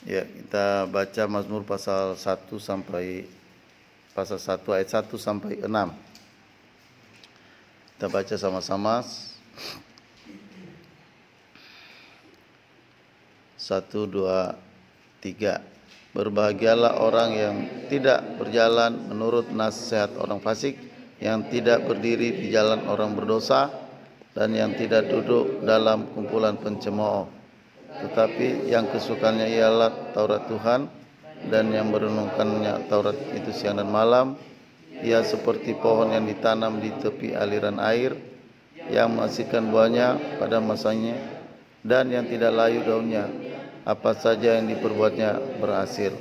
Ya, kita baca Mazmur pasal 1 sampai pasal 1 ayat 1 sampai 6. Kita baca sama-sama. 1, 2, 3. Berbahagialah orang yang tidak berjalan menurut nasihat orang fasik, yang tidak berdiri di jalan orang berdosa, dan yang tidak duduk dalam kumpulan pencemooh. Tetapi yang kesukaannya ialah Taurat Tuhan, dan yang merenungkannya Taurat itu siang dan malam. Ia seperti pohon yang ditanam di tepi aliran air, yang menghasilkan buahnya pada masanya, dan yang tidak layu daunnya. Apa saja yang diperbuatnya berhasil.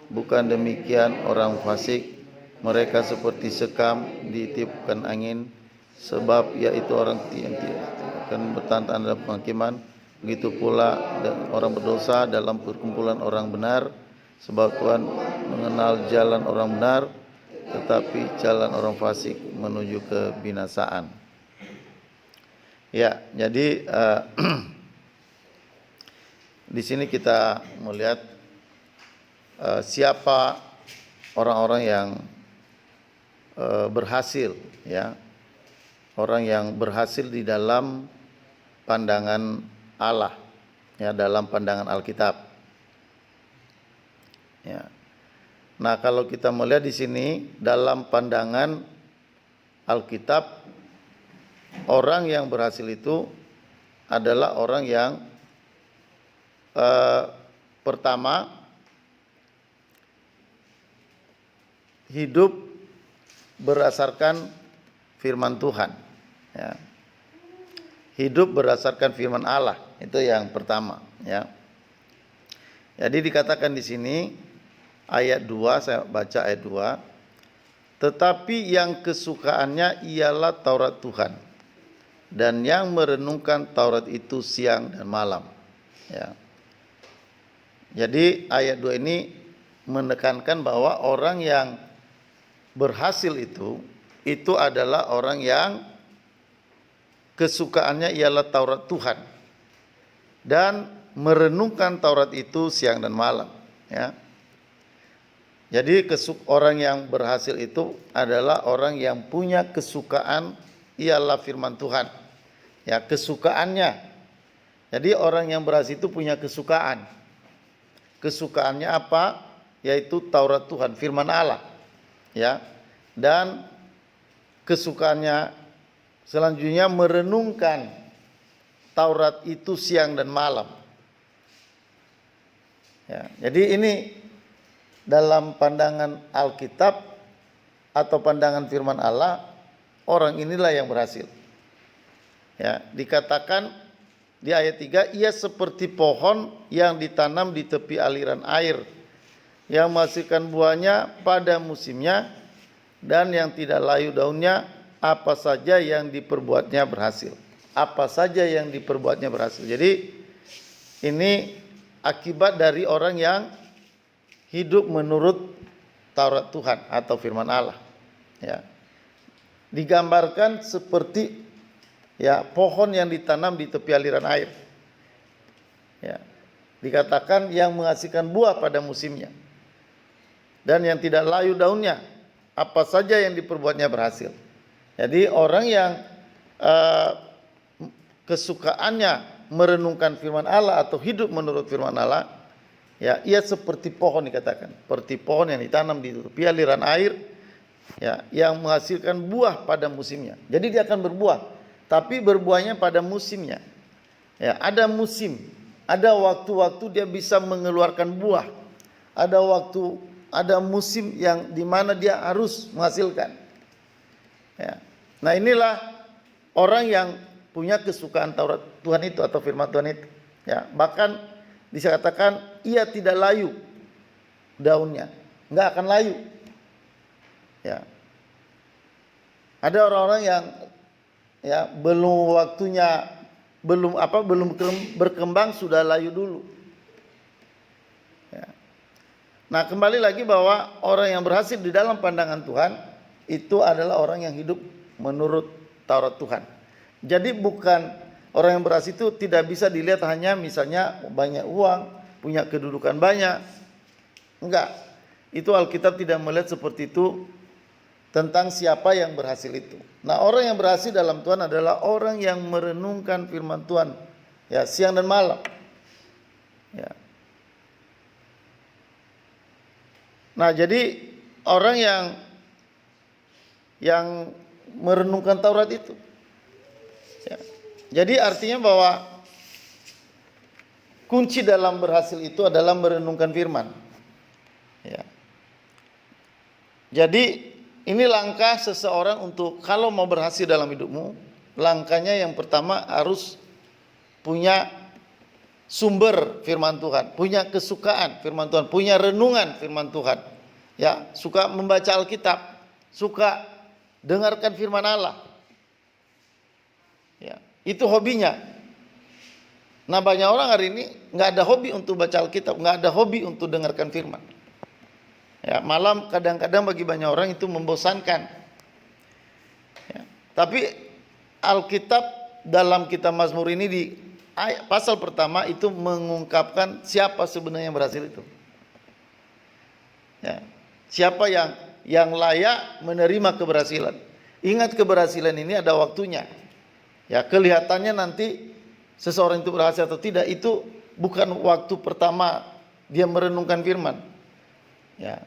Bukan demikian orang fasik, mereka seperti sekam ditiupkan angin, sebab yaitu orang yang tidak akan bertahan dalam penghakiman. Begitu pula orang berdosa dalam perkumpulan orang benar, sebab Tuhan mengenal jalan orang benar, tetapi jalan orang fasik menuju kebinasaan. Ya, jadi di sini kita melihat siapa orang-orang yang berhasil, ya, orang yang berhasil di dalam pandangan Allah, ya, dalam pandangan Alkitab. Ya. Nah, kalau kita melihat di sini dalam pandangan Alkitab, orang yang berhasil itu adalah orang yang pertama hidup berdasarkan firman Tuhan, ya. Hidup berdasarkan firman Allah, itu yang pertama, ya. Jadi dikatakan di sini ayat 2, saya baca ayat 2. Tetapi yang kesukaannya ialah Taurat Tuhan, dan yang merenungkan Taurat itu siang dan malam, ya. Jadi ayat 2 ini menekankan bahwa orang yang berhasil itu adalah orang yang kesukaannya ialah Taurat Tuhan dan merenungkan Taurat itu siang dan malam, ya. Jadi orang yang berhasil itu adalah orang yang punya kesukaan ialah firman Tuhan, ya, kesukaannya. Jadi orang yang berhasil itu punya kesukaan. Kesukaannya apa? Yaitu Taurat Tuhan, firman Allah, ya. Dan kesukaannya selanjutnya merenungkan Taurat itu siang dan malam. Ya, jadi ini dalam pandangan Alkitab atau pandangan firman Allah, orang inilah yang berhasil. Ya, dikatakan di ayat 3, ia seperti pohon yang ditanam di tepi aliran air, yang menghasilkan buahnya pada musimnya, dan yang tidak layu daunnya. Apa saja yang diperbuatnya berhasil. Apa saja yang diperbuatnya berhasil. Jadi ini akibat dari orang yang hidup menurut Taurat Tuhan atau firman Allah, ya. Digambarkan seperti, ya, pohon yang ditanam di tepi aliran air, ya. Dikatakan yang menghasilkan buah pada musimnya, dan yang tidak layu daunnya. Apa saja yang diperbuatnya berhasil. Jadi orang yang kesukaannya merenungkan firman Allah atau hidup menurut firman Allah, ya, ia seperti pohon, dikatakan seperti pohon yang ditanam di tepi aliran air, ya, yang menghasilkan buah pada musimnya. Jadi dia akan berbuah, tapi berbuahnya pada musimnya. Ya, ada musim, ada waktu-waktu dia bisa mengeluarkan buah. Ada musim yang dimana dia harus menghasilkan. Ya. Nah, inilah orang yang punya kesukaan Taurat Tuhan itu atau firman Tuhan itu. Ya, bahkan dikatakan ia tidak layu daunnya, nggak akan layu. Ya. Ada orang-orang yang, ya, belum waktunya, belum berkembang sudah layu dulu. Ya. Nah, kembali lagi bahwa orang yang berhasil di dalam pandangan Tuhan itu adalah orang yang hidup menurut Taurat Tuhan. Jadi bukan orang yang berhasil itu tidak bisa dilihat hanya misalnya banyak uang, punya kedudukan banyak. Enggak. Itu Alkitab tidak melihat seperti itu tentang siapa yang berhasil itu. Nah, orang yang berhasil dalam Tuhan adalah orang yang merenungkan firman Tuhan ya siang dan malam. Ya. Nah, jadi orang yang merenungkan Taurat itu. Ya. Jadi artinya bahwa kunci dalam berhasil itu adalah merenungkan firman. Ya. Jadi ini langkah seseorang untuk kalau mau berhasil dalam hidupmu, langkahnya yang pertama harus punya sumber firman Tuhan, punya kesukaan firman Tuhan, punya renungan firman Tuhan. Ya, suka membaca Alkitab, suka dengarkan firman Allah. Ya, itu hobinya. Nah, banyak orang hari ini nggak ada hobi untuk baca Alkitab, nggak ada hobi untuk dengarkan firman. Ya, malam kadang-kadang bagi banyak orang itu membosankan. Ya, tapi Alkitab dalam kitab Mazmur ini di pasal pertama itu mengungkapkan siapa sebenarnya yang berhasil itu. Ya, siapa yang layak menerima keberhasilan. Ingat, keberhasilan ini ada waktunya. Ya, kelihatannya nanti seseorang itu berhasil atau tidak itu bukan waktu pertama dia merenungkan firman. Ya,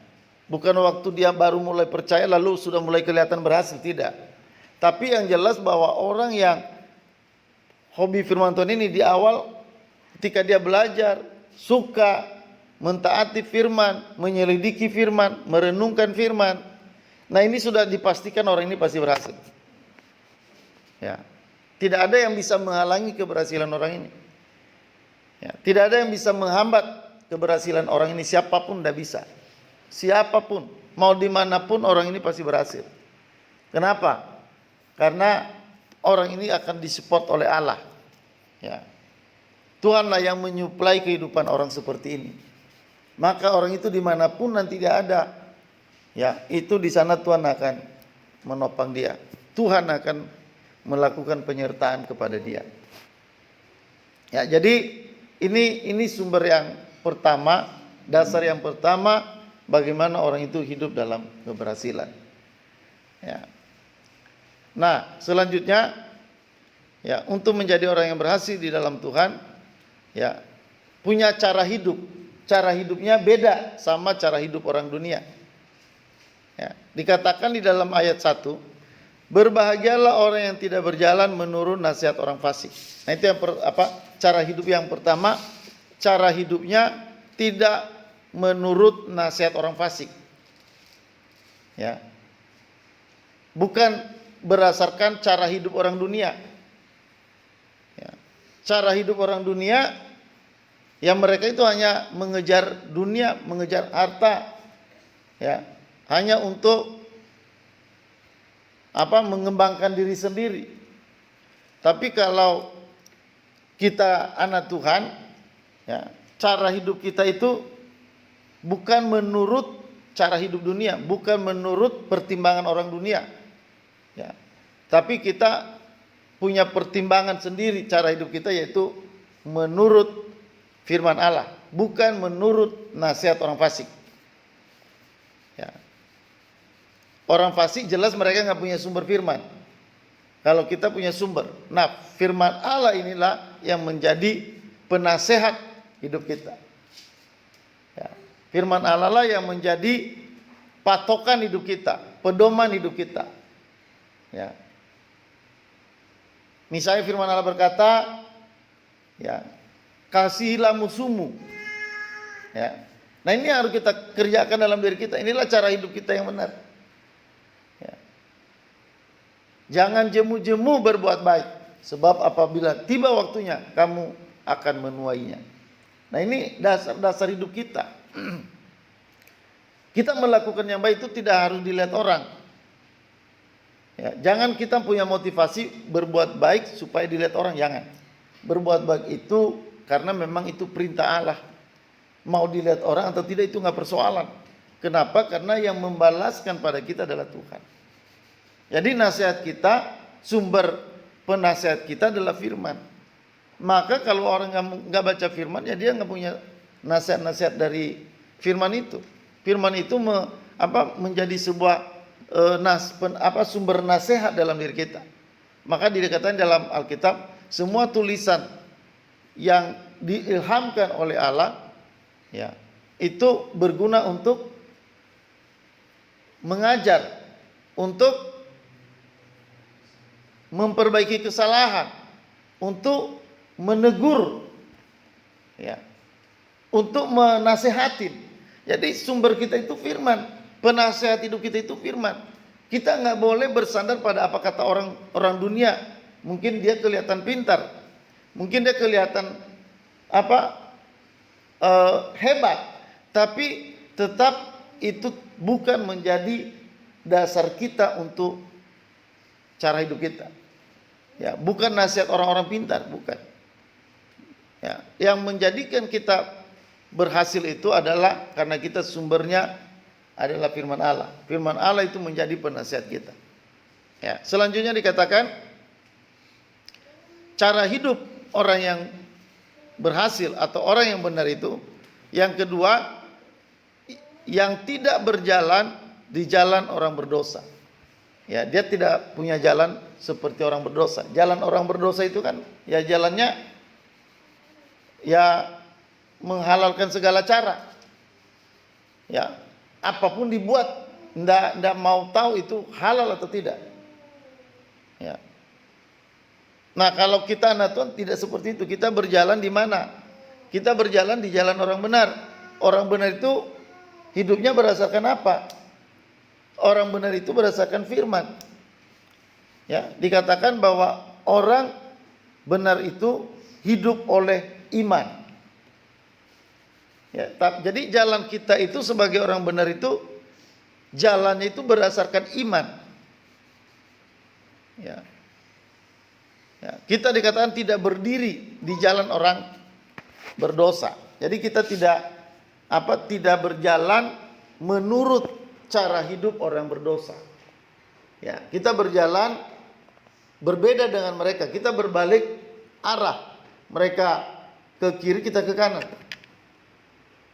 bukan waktu dia baru mulai percaya lalu sudah mulai kelihatan berhasil, tidak. Tapi yang jelas bahwa orang yang hobi firman Tuhan ini di awal ketika dia belajar, suka mentaati firman, menyelidiki firman, merenungkan firman. Nah, ini sudah dipastikan orang ini pasti berhasil. Ya. Tidak ada yang bisa menghalangi keberhasilan orang ini. Ya, tidak ada yang bisa menghambat keberhasilan orang ini, siapapun tidak bisa. Siapapun, mau dimanapun orang ini pasti berhasil. Kenapa? Karena orang ini akan disupport oleh Allah. Ya. Tuhanlah yang menyuplai kehidupan orang seperti ini. Maka orang itu dimanapun nanti dia ada, ya itu di sana Tuhan akan menopang dia. Tuhan akan melakukan penyertaan kepada dia. Ya, jadi ini sumber yang pertama, dasar yang pertama bagaimana orang itu hidup dalam keberhasilan. Ya. Nah, selanjutnya ya, untuk menjadi orang yang berhasil di dalam Tuhan, ya punya cara hidup. Cara hidupnya beda sama cara hidup orang dunia. Ya, dikatakan di dalam ayat 1, berbahagialah orang yang tidak berjalan menurut nasihat orang fasik. Nah, itu yang cara hidup yang pertama, cara hidupnya tidak menurut nasihat orang fasik. Ya. Bukan berdasarkan cara hidup orang dunia. Ya. Cara hidup orang dunia yang mereka itu hanya mengejar dunia, mengejar harta. Ya, hanya untuk mengembangkan diri sendiri. Tapi kalau kita anak Tuhan, ya, cara hidup kita itu bukan menurut cara hidup dunia, bukan menurut pertimbangan orang dunia. Ya. Tapi kita punya pertimbangan sendiri cara hidup kita, yaitu menurut firman Allah, bukan menurut nasihat orang fasik. Ya. Orang fasik jelas mereka nggak punya sumber firman. Kalau kita punya sumber. Nah, firman Allah inilah yang menjadi penasehat hidup kita. Ya. Firman Allah lah yang menjadi patokan hidup kita, pedoman hidup kita. Ya. Misalnya firman Allah berkata, ya, kasihilah musuhmu. Ya. Nah, ini harus kita kerjakan dalam diri kita. Inilah cara hidup kita yang benar. Jangan jemu-jemu berbuat baik, sebab apabila tiba waktunya kamu akan menuainya. Nah, ini dasar hidup kita. Kita melakukan yang baik itu tidak harus dilihat orang. Ya, jangan kita punya motivasi berbuat baik supaya dilihat orang, jangan. Berbuat baik itu karena memang itu perintah Allah. Mau dilihat orang atau tidak itu nggak persoalan. Kenapa? Karena yang membalaskan pada kita adalah Tuhan. Jadi nasihat kita, sumber penasihat kita adalah firman. Maka kalau orang nggak baca firman, ya dia nggak punya nasihat-nasihat dari firman itu. Firman itu menjadi sebuah sumber nasihat dalam diri kita. Maka dikatakan dalam Alkitab, semua tulisan yang diilhamkan oleh Allah, ya, itu berguna untuk mengajar, untuk memperbaiki kesalahan, untuk menegur, ya, untuk menasehatin. Jadi sumber kita itu firman, penasehat hidup kita itu firman. Kita nggak boleh bersandar pada apa kata orang dunia. Mungkin dia kelihatan pintar, mungkin dia kelihatan hebat, tapi tetap itu bukan menjadi dasar kita untuk cara hidup kita. Ya, bukan nasihat orang-orang pintar, bukan. Ya, yang menjadikan kita berhasil itu adalah karena kita sumbernya adalah firman Allah. Firman Allah itu menjadi penasihat kita. Ya, selanjutnya dikatakan cara hidup orang yang berhasil atau orang yang benar itu, yang kedua, yang tidak berjalan di jalan orang berdosa. Ya, dia tidak punya jalan seperti orang berdosa. Jalan orang berdosa itu kan ya jalannya ya menghalalkan segala cara. Ya, apapun dibuat, ndak mau tahu itu halal atau tidak. Ya. Nah, kalau kita anak Tuhan tidak seperti itu. Kita berjalan di mana? Kita berjalan di jalan orang benar. Orang benar itu hidupnya berdasarkan apa? Orang benar itu berdasarkan firman. Ya, dikatakan bahwa orang benar itu hidup oleh iman. Ya, jadi jalan kita itu sebagai orang benar itu jalannya itu berdasarkan iman. Ya. Ya, kita dikatakan tidak berdiri di jalan orang berdosa. Jadi kita tidak berjalan menurut cara hidup orang berdosa. Ya, kita berjalan berbeda dengan mereka. Kita berbalik arah. Mereka ke kiri, kita ke kanan.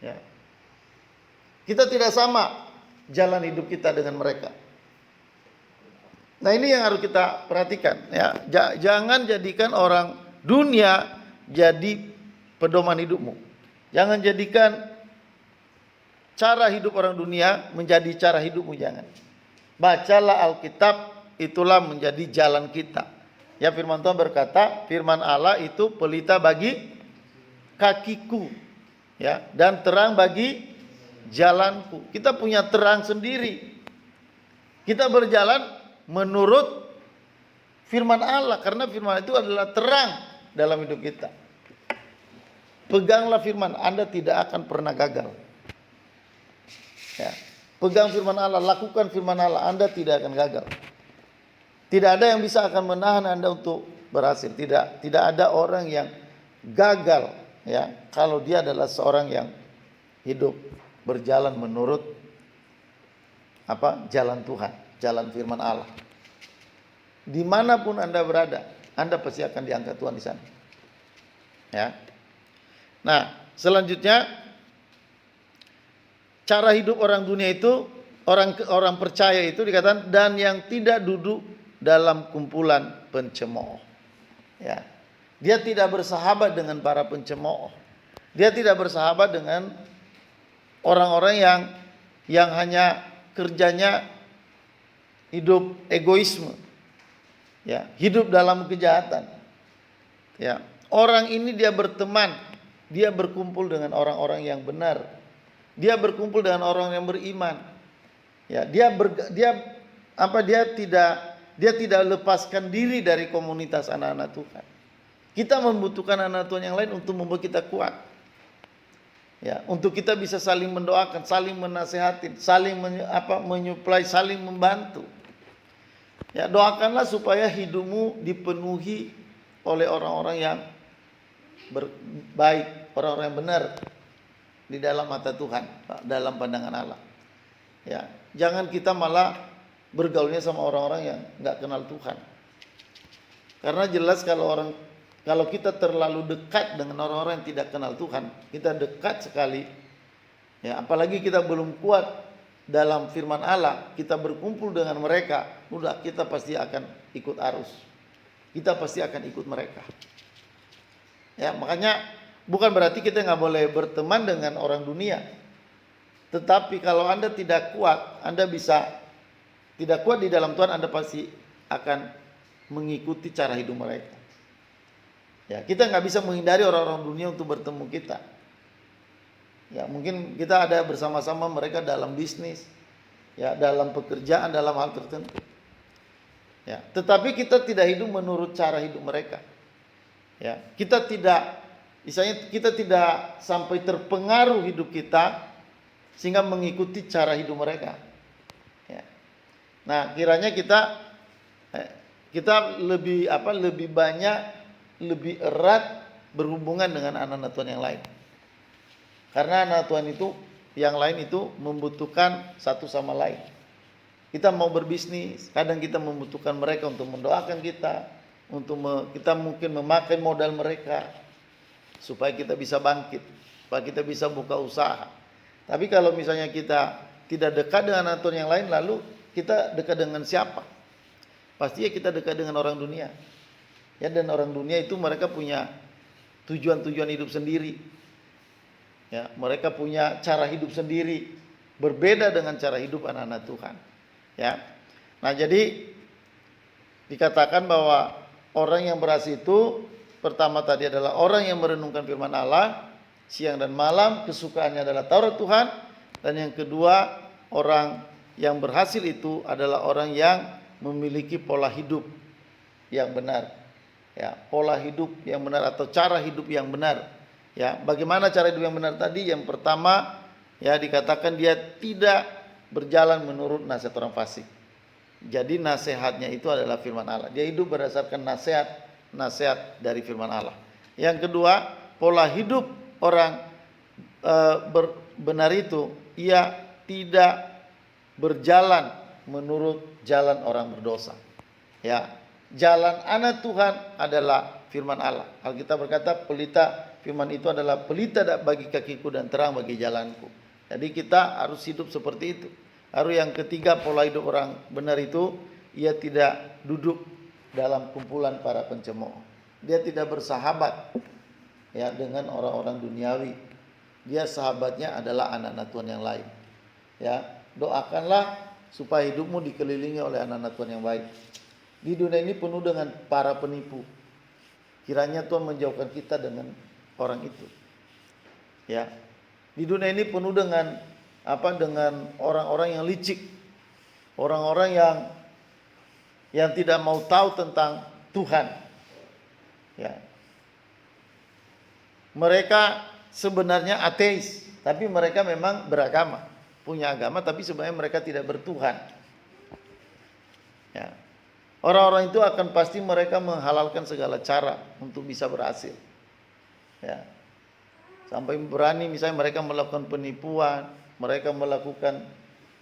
Ya. Kita tidak sama jalan hidup kita dengan mereka. Nah, ini yang harus kita perhatikan, ya. Jangan jadikan orang dunia jadi pedoman hidupmu. Jangan jadikan cara hidup orang dunia menjadi cara hidupmu, jangan. Bacalah Alkitab, itulah menjadi jalan kita. Ya, firman Tuhan berkata, firman Allah itu pelita bagi kakiku, ya, dan terang bagi jalanku. Kita punya terang sendiri. Kita berjalan menurut firman Allah, karena firman itu adalah terang dalam hidup kita. Peganglah firman, Anda tidak akan pernah gagal. Ya. Pegang firman Allah, lakukan firman Allah, Anda tidak akan gagal. Tidak ada yang bisa akan menahan Anda untuk berhasil. Tidak ada orang yang gagal, ya, kalau dia adalah seorang yang hidup berjalan menurut jalan Tuhan, jalan firman Allah. Dimanapun Anda berada, Anda pasti akan diangkat Tuhan di sana. Ya. Nah, selanjutnya cara hidup orang dunia itu, orang percaya itu dikatakan dan yang tidak duduk dalam kumpulan pencemooh. Ya. Dia tidak bersahabat dengan para pencemooh. Dia tidak bersahabat dengan orang-orang yang hanya kerjanya hidup egoisme. Ya, hidup dalam kejahatan. Ya, orang ini dia berteman, dia berkumpul dengan orang-orang yang benar. Dia berkumpul dengan orang yang beriman. Ya, dia tidak lepaskan diri dari komunitas anak-anak Tuhan. Kita membutuhkan anak Tuhan yang lain untuk membuat kita kuat. Ya, untuk kita bisa saling mendoakan, saling menasehati, saling menyuplai, saling membantu. Ya, doakanlah supaya hidupmu dipenuhi oleh orang-orang yang baik, orang-orang yang benar di dalam mata Tuhan, dalam pandangan Allah. Ya, jangan kita malah bergaulnya sama orang-orang yang nggak kenal Tuhan. Karena jelas kalau orang kalau kita terlalu dekat dengan orang-orang yang tidak kenal Tuhan, kita dekat sekali, ya, apalagi kita belum kuat dalam firman Allah, kita berkumpul dengan mereka, udah kita pasti akan ikut arus. Kita pasti akan ikut mereka. Ya, makanya bukan berarti kita nggak boleh berteman dengan orang dunia. Tetapi kalau Anda tidak kuat, Anda bisa tidak kuat di dalam Tuhan, Anda pasti akan mengikuti cara hidup mereka. Ya, kita nggak bisa menghindari orang-orang dunia untuk bertemu kita. Ya, mungkin kita ada bersama-sama mereka dalam bisnis, ya, dalam pekerjaan, dalam hal tertentu. Ya, tetapi kita tidak hidup menurut cara hidup mereka. Ya, kita tidak, misalnya kita tidak sampai terpengaruh hidup kita sehingga mengikuti cara hidup mereka. Ya. Nah, kiranya kita lebih banyak, lebih erat berhubungan dengan anak-anak Tuhan yang lain. Karena anak Tuhan itu, yang lain itu membutuhkan satu sama lain. Kita mau berbisnis, kadang kita membutuhkan mereka untuk mendoakan kita, kita mungkin memakai modal mereka supaya kita bisa bangkit, supaya kita bisa buka usaha. Tapi kalau misalnya kita tidak dekat dengan anak Tuhan yang lain, lalu kita dekat dengan siapa? Pastinya kita dekat dengan orang dunia. Ya, dan orang dunia itu mereka punya tujuan-tujuan hidup sendiri. Ya, mereka punya cara hidup sendiri, berbeda dengan cara hidup anak-anak Tuhan. Ya. Nah, jadi dikatakan bahwa orang yang berhasil itu pertama tadi adalah orang yang merenungkan firman Allah siang dan malam, kesukaannya adalah Taurat Tuhan, dan yang kedua, orang yang berhasil itu adalah orang yang memiliki pola hidup yang benar. Ya, pola hidup yang benar atau cara hidup yang benar. Ya, bagaimana cara hidup yang benar tadi? Yang pertama, ya, dikatakan dia tidak berjalan menurut nasihat orang fasik. Jadi nasihatnya itu adalah firman Allah. Dia hidup berdasarkan nasihat dari firman Allah. Yang kedua, pola hidup orang benar itu, ia tidak berjalan menurut jalan orang berdosa. Ya, jalan anak Tuhan adalah firman Allah. Alkitab berkata, pelita firman itu adalah pelita bagi kakiku dan terang bagi jalanku. Jadi kita harus hidup seperti itu. Lalu yang ketiga, pola hidup orang benar itu, ia tidak duduk dalam kumpulan para pencemooh. Dia tidak bersahabat, ya, dengan orang-orang duniawi. Dia sahabatnya adalah anak-anak Tuhan yang lain. Ya, doakanlah supaya hidupmu dikelilingi oleh anak-anak Tuhan yang baik. Di dunia ini penuh dengan para penipu. Kiranya Tuhan menjauhkan kita dengan orang itu. Ya. Di dunia ini penuh dengan dengan orang-orang yang licik. Orang-orang yang tidak mau tahu tentang Tuhan. Ya. Mereka sebenarnya ateis, tapi mereka memang beragama, punya agama, tapi sebenarnya mereka tidak bertuhan. Ya. Orang-orang itu akan pasti mereka menghalalkan segala cara untuk bisa berhasil. Ya. Sampai berani misalnya mereka melakukan penipuan, mereka melakukan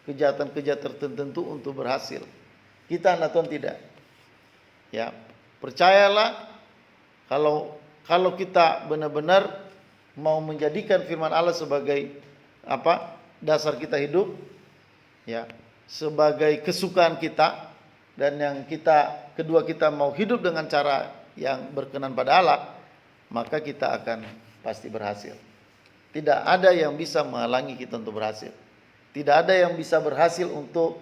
kejahatan-kejahatan tertentu untuk berhasil. Kita anak Tuhan tidak. Ya, percayalah kalau kita benar-benar mau menjadikan firman Allah sebagai dasar kita hidup, ya, sebagai kesukaan kita, dan yang kedua kita mau hidup dengan cara yang berkenan pada Allah, maka kita akan pasti berhasil. Tidak ada yang bisa menghalangi kita untuk berhasil. Tidak ada yang bisa berhasil untuk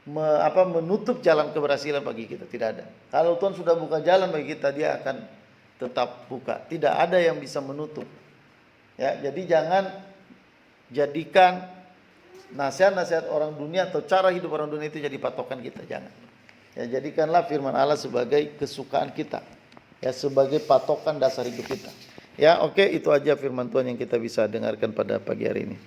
menutup jalan keberhasilan bagi kita. Tidak ada. Kalau Tuhan sudah buka jalan bagi kita, dia akan tetap buka. Tidak ada yang bisa menutup. Ya, jadi jangan jadikan nasihat-nasihat orang dunia atau cara hidup orang dunia itu jadi patokan kita. Jangan. Ya, jadikanlah firman Allah sebagai kesukaan kita. Ya, sebagai patokan dasar hidup kita. Ya, oke, itu aja firman Tuhan yang kita bisa dengarkan pada pagi hari ini.